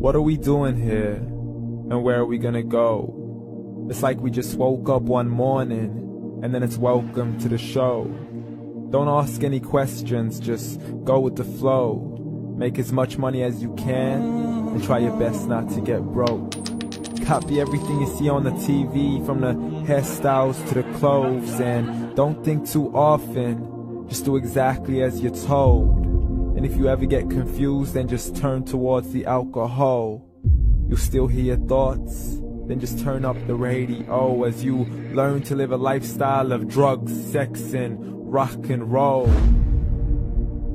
What are we doing here? And where are we gonna go? It's like we just woke up one morning, and then it's welcome to the show. Don't ask any questions, just go with the flow. Make as much money as you can, and try your best not to get broke. Copy everything you see on the TV, from the hairstyles to the clothes, and don't think too often, just do exactly as you're told. And if you ever get confused, then just turn towards the alcohol. You'll still hear your thoughts, then just turn up the radio as you learn to live a lifestyle of drugs, sex, and rock and roll.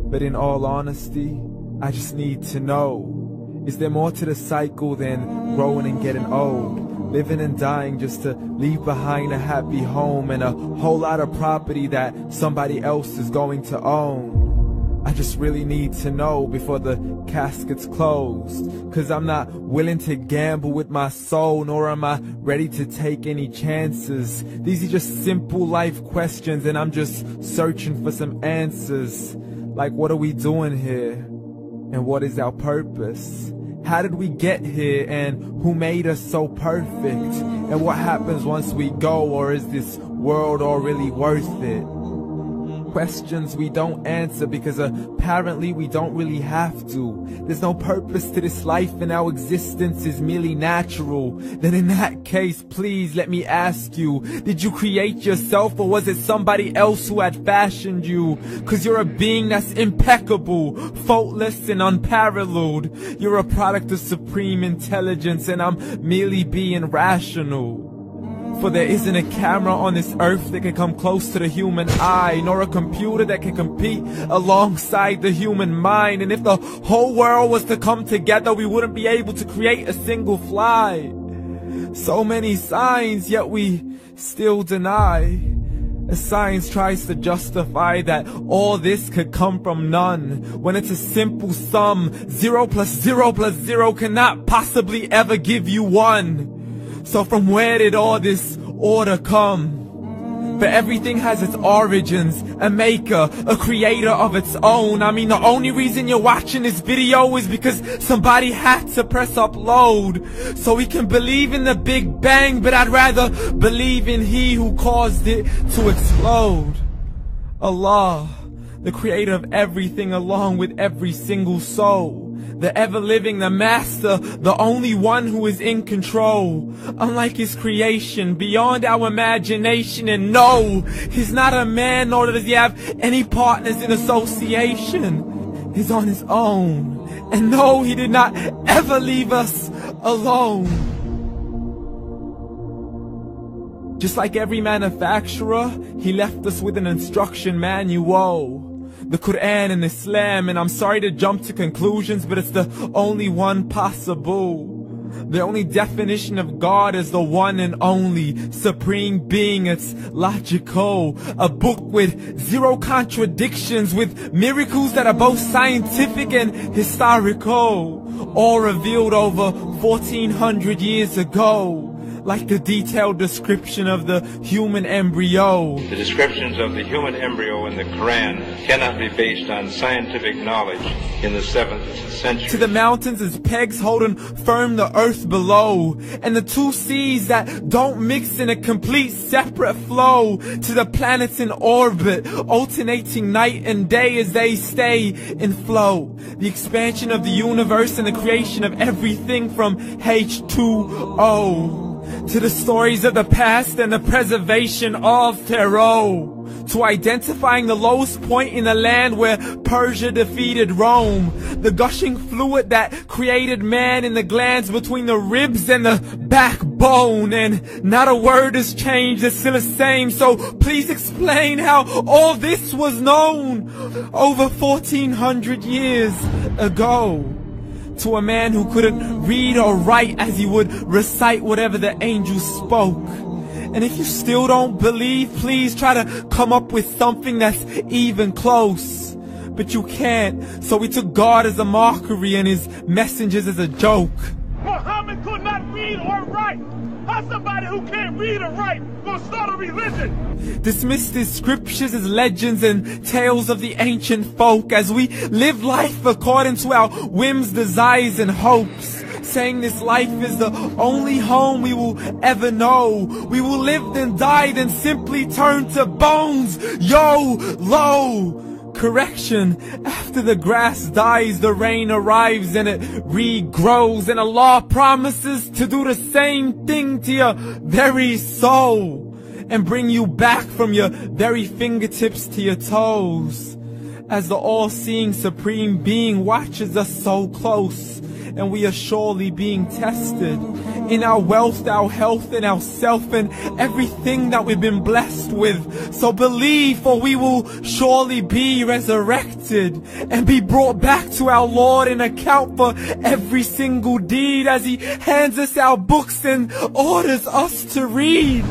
But in all honesty, I just need to know, is there more to the cycle than growing and getting old? Living and dying just to leave behind a happy home and a whole lot of property that somebody else is going to own. I just really need to know before the casket's closed, 'cause I'm not willing to gamble with my soul, nor am I ready to take any chances. These are just simple life questions, and I'm just searching for some answers. Like, what are we doing here? And what is our purpose? How did we get here, and who made us so perfect? And what happens once we go, or is this world all really worth it? Questions we don't answer because apparently we don't really have to. There's no purpose to this life and our existence is merely natural. Then in that case, please let me ask you, did you create yourself, or was it somebody else who had fashioned you? 'Cause you're a being that's impeccable, faultless and unparalleled. You're a product of supreme intelligence, and I'm merely being rational. For there isn't a camera on this earth that can come close to the human eye, nor a computer that can compete alongside the human mind. And if the whole world was to come together, we wouldn't be able to create a single fly. So many signs, yet we still deny. As science tries to justify that all this could come from none, when it's a simple sum. 0 plus 0 plus 0 cannot possibly ever give you 1. So from where did all this order come? For everything has its origins, a maker, a creator of its own. I mean, the only reason you're watching this video is because somebody had to press upload. So we can believe in the Big Bang, but I'd rather believe in He who caused it to explode. Allah, the creator of everything, along with every single soul. The ever-living, the master, the only one who is in control. Unlike his creation, beyond our imagination. And no, he's not a man, nor does he have any partners in association. He's on his own. And no, he did not ever leave us alone. Just like every manufacturer, he left us with an instruction manual. The Quran and Islam, and I'm sorry to jump to conclusions, but it's the only one possible. The only definition of God is the one and only supreme being. It's logical, a book with 0 contradictions, with miracles that are both scientific and historical, all revealed over 1400 years ago. Like the detailed description of the human embryo. The descriptions of the human embryo in the Quran cannot be based on scientific knowledge in the 7th century. To the mountains as pegs holding firm the earth below, and the 2 seas that don't mix in a complete separate flow. To the planets in orbit, alternating night and day as they stay in flow. The expansion of the universe and the creation of everything from H2O. To the stories of the past and the preservation of Pharaoh. To identifying the lowest point in the land where Persia defeated Rome. The gushing fluid that created man in the glands between the ribs and the backbone. And not a word has changed, it's still the same. So please explain how all this was known over 1400 years ago. To a man who couldn't read or write, as he would recite whatever the angels spoke. And if you still don't believe, please try to come up with something that's even close. But you can't, so we took God as a mockery and his messengers as a joke. Muhammad could not read or write. How's somebody who can't read or write gonna start a religion? Dismissed his scriptures as legends and tales of the ancient folk, as we live life according to our whims, desires, and hopes. saying this life is the only home we will ever know. We will live then die, then simply turn to bones. YOLO! Correction, after the grass dies, the rain arrives and it regrows, and Allah promises to do the same thing to your very soul and bring you back from your very fingertips to your toes, as the all-seeing supreme being watches us so close, and we are surely being tested in our wealth, our health, and our self, and everything that we've been blessed with. So believe, for we will surely be resurrected and be brought back to our Lord and account for every single deed, as He hands us our books and orders us to read.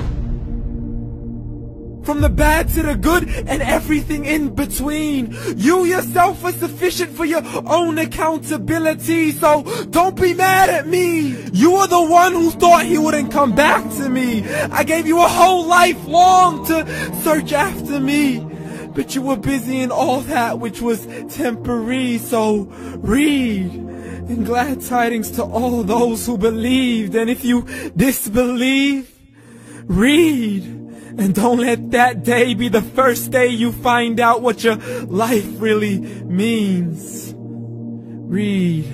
From the bad to the good and everything in between. You yourself are sufficient for your own accountability, so don't be mad at me. You are the one who thought He wouldn't come back to me. I gave you a whole life long to search after me, but you were busy in all that which was temporary. So read, and glad tidings to all those who believed. And if you disbelieve, read. And don't let that day be the first day you find out what your life really means. Read.